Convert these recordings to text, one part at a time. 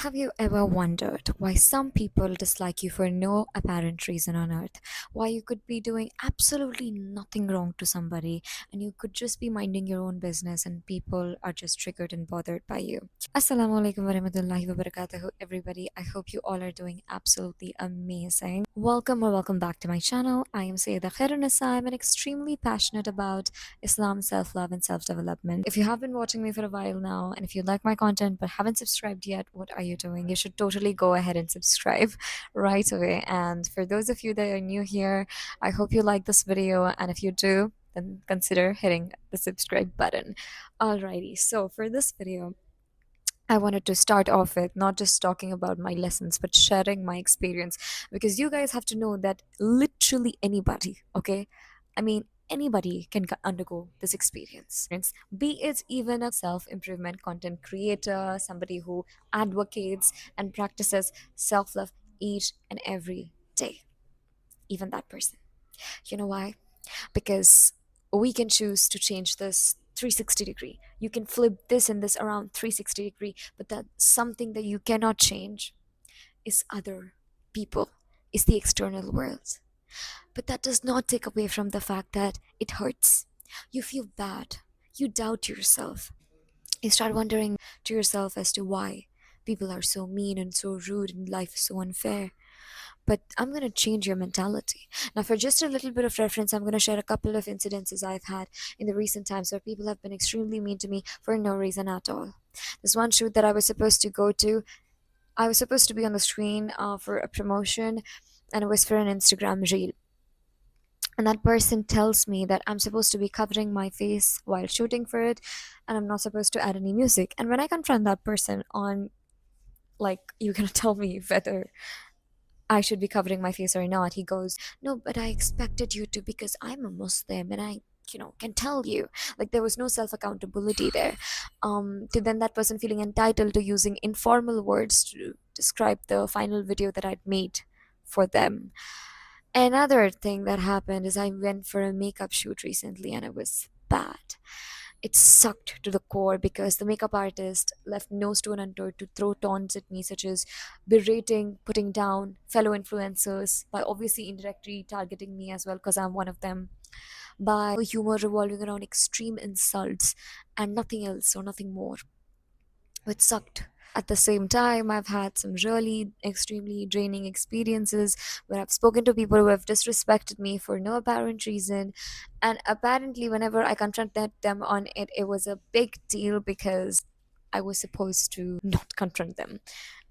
Have you ever wondered why some people dislike you for no apparent reason on earth? Why you could be doing absolutely nothing wrong to somebody and you could just be minding your own business and people are just triggered and bothered by you? Assalamu Alaikum warahmatullahi wabarakatuh, everybody. I hope you all are doing absolutely amazing. Welcome back to my channel. I am Sayyidah Khairunisa. I'm extremely passionate about Islam, self love, and self development. If you have been watching me for a while now, and if you like my content but haven't subscribed yet, what are you doing? You should totally go ahead and subscribe right away. And for those of you that are new here, I hope you like this video, and if you do, then consider hitting the subscribe button. Alrighty, so for this video, I wanted to start off with not just talking about my lessons, but sharing my experience because you guys have to know that literally anybody, okay? I mean, anybody can undergo this experience, be it even a self improvement content creator, somebody who advocates and practices self love each and every day, even that person. You know why? Because we can choose to change this 360-degree. You can flip this and this around 360-degree, but that something that you cannot change is other people, is the external world. But that does not take away from the fact that it hurts. You feel bad. You doubt yourself. You start wondering to yourself as to why people are so mean and so rude and life is so unfair. But I'm going to change your mentality. Now, for just a little bit of reference, I'm going to share a couple of incidences I've had in the recent times where people have been extremely mean to me for no reason at all. There's one shoot that I was supposed to go to. I was supposed to be on the screen for a promotion, and it was for an Instagram reel. And that person tells me that I'm supposed to be covering my face while shooting for it, and I'm not supposed to add any music. And when I confront that person on, like, you're going to tell me whether I should be covering my face or not, he goes, "No, but I expected you to because I'm a Muslim and I, can tell you." Like, there was no self accountability there. To then that person feeling entitled to using informal words to describe the final video that I'd made for them. Another thing that happened is I went for a makeup shoot recently and it was bad. It sucked to the core because the makeup artist left no stone unturned to throw taunts at me, such as berating, putting down fellow influencers, by obviously indirectly targeting me as well because I'm one of them, by humor revolving around extreme insults and nothing else or nothing more, which sucked. At the same time, I've had some really extremely draining experiences where I've spoken to people who have disrespected me for no apparent reason. And apparently, whenever I confronted them on it, it was a big deal because I was supposed to not confront them.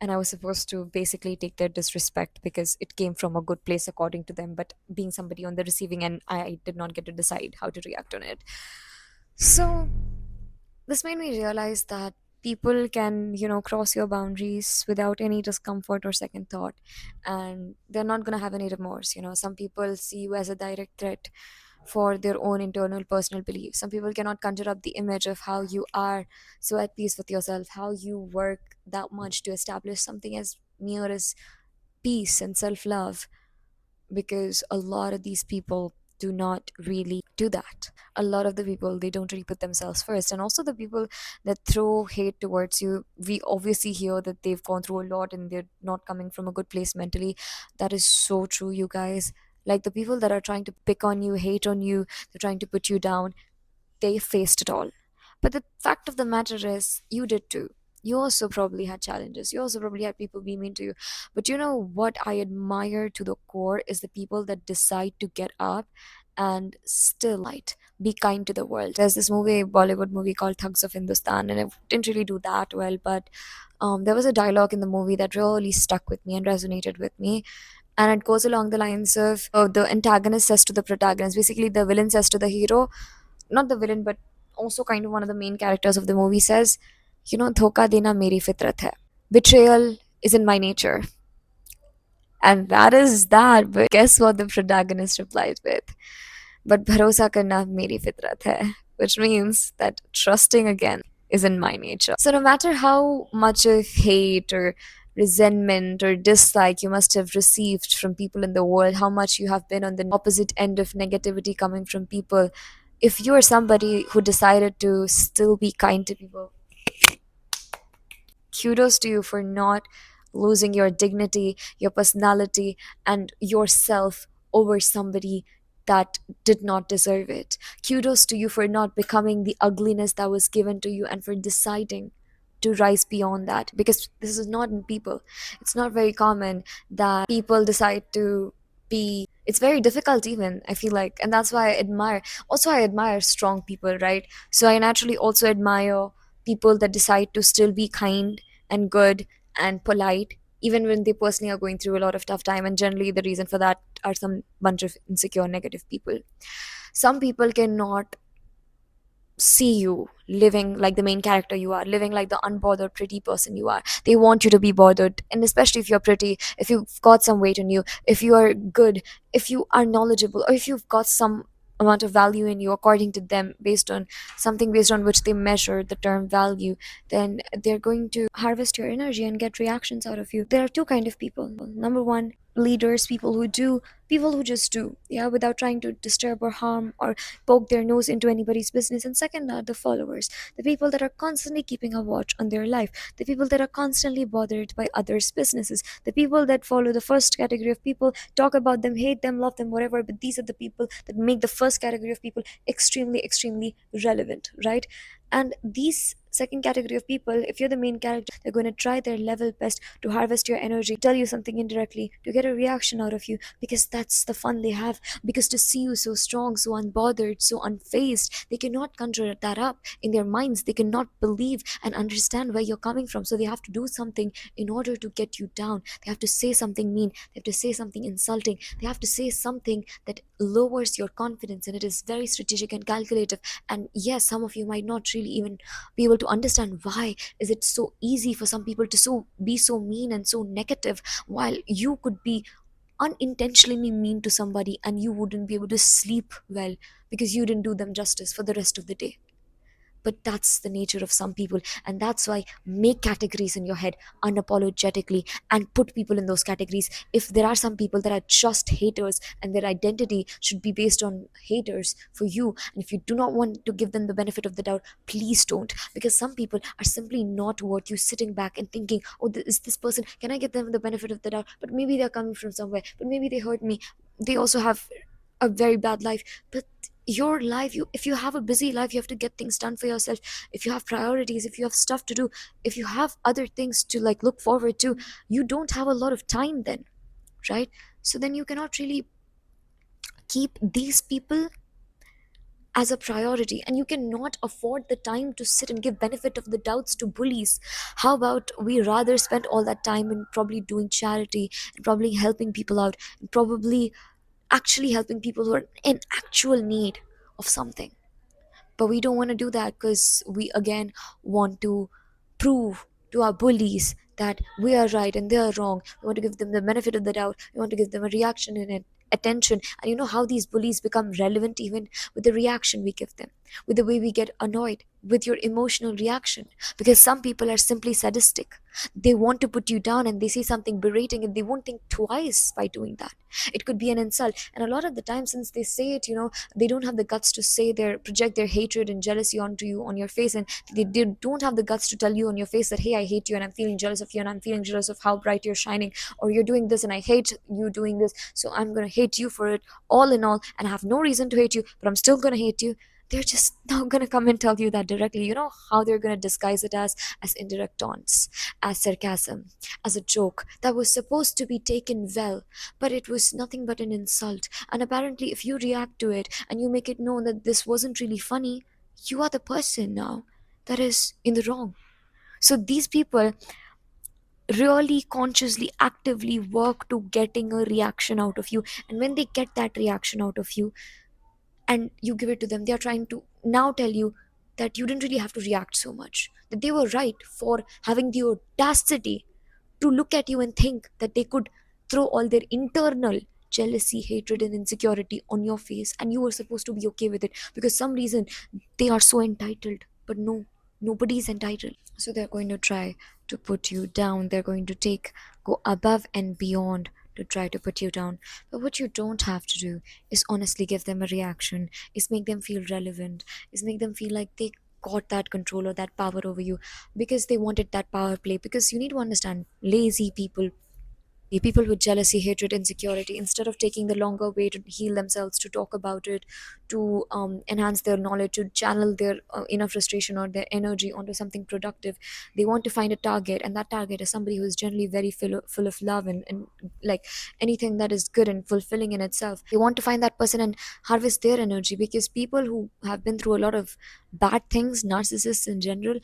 And I was supposed to basically take their disrespect because it came from a good place according to them. But being somebody on the receiving end, I did not get to decide how to react on it. So this made me realize that people can, cross your boundaries without any discomfort or second thought, and they're not going to have any remorse. Some people see you as a direct threat for their own internal personal beliefs. Some people cannot conjure up the image of how you are so at peace with yourself, how you work that much to establish something as mere as peace and self love, because a lot of these people do not really do that. A lot of the people, they don't really put themselves first. And also the people that throw hate towards you, we obviously hear that they've gone through a lot and they're not coming from a good place mentally. That is so true, you guys. Like, the people that are trying to pick on you, hate on you, they're trying to put you down, they faced it all. But the fact of the matter is, you did too. You also probably had challenges. You also probably had people be mean to you. But you know what I admire to the core is the people that decide to get up and still light, be kind to the world. There's this movie, Bollywood movie called Thugs of Hindustan, and it didn't really do that well. But there was a dialogue in the movie that really stuck with me and resonated with me. And it goes along the lines of, the antagonist says to the protagonist, basically, the villain says to the hero, not the villain, but also kind of one of the main characters of the movie says, "Dhoka dena meri fitrat hai. Betrayal is in my nature." And that is that. But guess what the protagonist replies with? "But bharosa karna meri fitrat hai," which means that trusting again is in my nature. So no matter how much of hate or resentment or dislike you must have received from people in the world, how much you have been on the opposite end of negativity coming from people, if you are somebody who decided to still be kind to people, Kudos to you for not losing your dignity, your personality, and yourself over somebody that did not deserve it. Kudos to you for not becoming the ugliness that was given to you and for deciding to rise beyond that, because this is not in people. It's not very common that people decide to be, it's very difficult even, I feel like. And that's why I admire, also I admire strong people, right? So I naturally also admire people that decide to still be kind and good and polite even when they personally are going through a lot of tough time. And generally the reason for that are some bunch of insecure negative people. Some people cannot see you living like the main character you are, living like the unbothered pretty person you are. They want you to be bothered, and especially if you're pretty, if you've got some weight on you, if you are good, if you are knowledgeable, or if you've got some amount of value in you according to them, based on something based on which they measure the term value, then they're going to harvest your energy and get reactions out of you. There are two kind of people. Number one, leaders, people who do, people who just do, yeah, without trying to disturb or harm or poke their nose into anybody's business. And second are the followers, the people that are constantly keeping a watch on their life, the people that are constantly bothered by others' businesses, the people that follow the first category of people, talk about them, hate them, love them, whatever, but these are the people that make the first category of people extremely, extremely relevant, right? And these second category of people, if you're the main character, they're going to try their level best to harvest your energy, tell you something indirectly, to get a reaction out of you, because that's the fun they have. Because to see you so strong, so unbothered, so unfazed, they cannot conjure that up in their minds. They cannot believe and understand where you're coming from. So they have to do something in order to get you down. They have to say something mean, they have to say something insulting, they have to say something that lowers your confidence, and it is very strategic and calculative. And yes, some of you might not really even be able to understand why is it so easy for some people to be so mean and so negative, while you could be unintentionally mean to somebody and you wouldn't be able to sleep well because you didn't do them justice for the rest of the day. But that's the nature of some people, and that's why make categories in your head unapologetically and put people in those categories. If there are some people that are just haters and their identity should be based on haters for you, and if you do not want to give them the benefit of the doubt, please don't, because some people are simply not worth you sitting back and thinking, oh, is this person, can I give them the benefit of the doubt, but maybe they're coming from somewhere, but maybe they hurt me, they also have a very bad life. But your life, you, if you have a busy life, you have to get things done for yourself. If you have priorities, if you have stuff to do, if you have other things to like look forward to, you don't have a lot of time then, right? So then you cannot really keep these people as a priority, and you cannot afford the time to sit and give benefit of the doubts to bullies. How about we rather spend all that time in probably doing charity and probably helping people out and probably actually helping people who are in actual need of something. But we don't want to do that because we again want to prove to our bullies that we are right and they are wrong. We want to give them the benefit of the doubt, we want to give them a reaction in it, attention. And you know how these bullies become relevant? Even with the reaction we give them, with the way we get annoyed, with your emotional reaction. Because some people are simply sadistic, they want to put you down and they say something berating and they won't think twice by doing that. It could be an insult, and a lot of the time, since they say it, they don't have the guts to say their, project their hatred and jealousy onto you on your face, and they don't have the guts to tell you on your face that, hey, I hate you and I'm feeling jealous of you and I'm feeling jealous of how bright you're shining, or you're doing this and I hate you doing this, so I'm gonna hate you for it all in all, and I have no reason to hate you, but I'm still gonna hate you. They're just not gonna come and tell you that directly. You know how they're gonna disguise it as indirect taunts, as sarcasm, as a joke that was supposed to be taken well, but it was nothing but an insult. And apparently, if you react to it and you make it known that this wasn't really funny, you are the person now that is in the wrong. So these people really consciously, actively work to getting a reaction out of you. And when they get that reaction out of you and you give it to them, they are trying to now tell you that you didn't really have to react so much, that they were right for having the audacity to look at you and think that they could throw all their internal jealousy, hatred, and insecurity on your face, and you were supposed to be okay with it because some reason they are so entitled. But no, nobody is entitled. So they're going to try to put you down. They're going to go above and beyond to try to put you down. But what you don't have to do is honestly give them a reaction, is make them feel relevant, is make them feel like they got that control or that power over you because they wanted that power play. Because you need to understand, lazy people, the people with jealousy, hatred, insecurity, instead of taking the longer way to heal themselves, to talk about it, to enhance their knowledge, to channel their inner frustration or their energy onto something productive, they want to find a target, and that target is somebody who is generally very full of love and like anything that is good and fulfilling in itself. They want to find that person and harvest their energy, because people who have been through a lot of bad things, narcissists in general,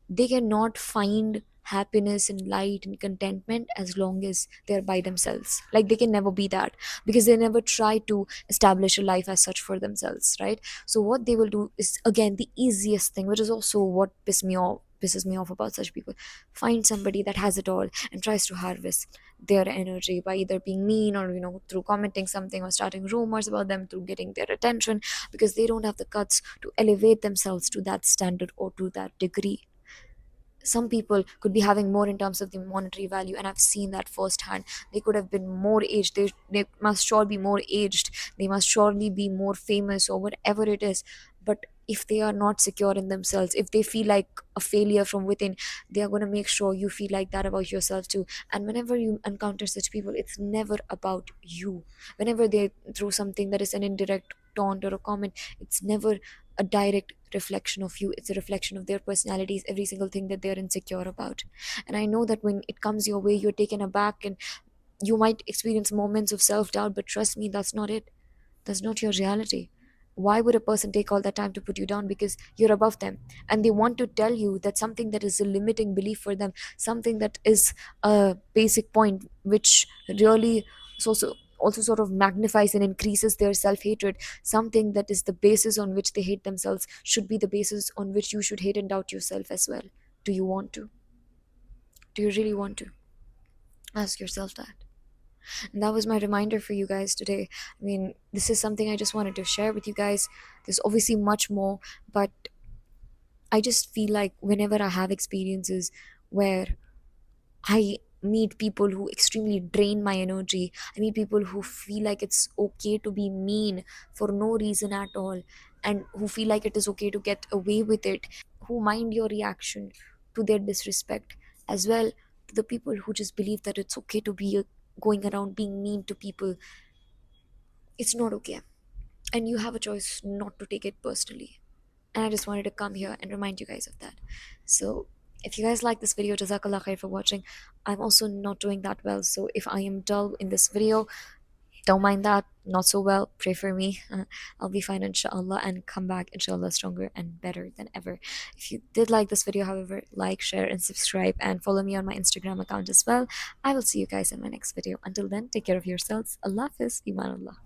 they cannot find happiness and light and contentment as long as they're by themselves. Like they can never be that, because they never try to establish a life as such for themselves, right? So what they will do is, again, the easiest thing, which is also what pisses me off about such people: find somebody that has it all and tries to harvest their energy by either being mean, or through commenting something or starting rumors about them, through getting their attention, because they don't have the guts to elevate themselves to that standard or to that degree. Some people could be having more in terms of the monetary value, and I've seen that firsthand. They could have been more aged, they must sure be more aged, they must surely be more famous or whatever it is. But if they are not secure in themselves, if they feel like a failure from within, they are going to make sure you feel like that about yourself too. And whenever you encounter such people, it's never about you. Whenever they throw something that is an indirect taunt or a comment, it's never a direct reflection of you. It's a reflection of their personalities, every single thing that they're insecure about. And I know that when it comes your way, you're taken aback and you might experience moments of self-doubt, but trust me, that's not it. That's not your reality. Why would a person take all that time to put you down? Because you're above them, and they want to tell you that something that is a limiting belief for them, something that is a basic point, which really also sort of magnifies and increases their self-hatred, something that is the basis on which they hate themselves, should be the basis on which you should hate and doubt yourself as well. Do you want to? Do you really want to? Ask yourself that. And that was my reminder for you guys today. I mean, this is something I just wanted to share with you guys. There's obviously much more, but I just feel like whenever I have experiences where I meet people who extremely drain my energy, I meet people who feel like it's okay to be mean for no reason at all, and who feel like it is okay to get away with it, who mind your reaction to their disrespect, as well to the people who just believe that it's okay to be going around being mean to people. It's not okay, and you have a choice not to take it personally. And I just wanted to come here and remind you guys of that. So if you guys like this video, jazakallah khair for watching. I'm also not doing that well, so if I am dull in this video, don't mind that. Not so well, pray for me. I'll be fine inshallah, and come back inshallah stronger and better than ever. If you did like this video, however, like, share and subscribe, and follow me on my Instagram account as well. I will see you guys in my next video. Until then, take care of yourselves. Allah Hafiz. Iman Allah.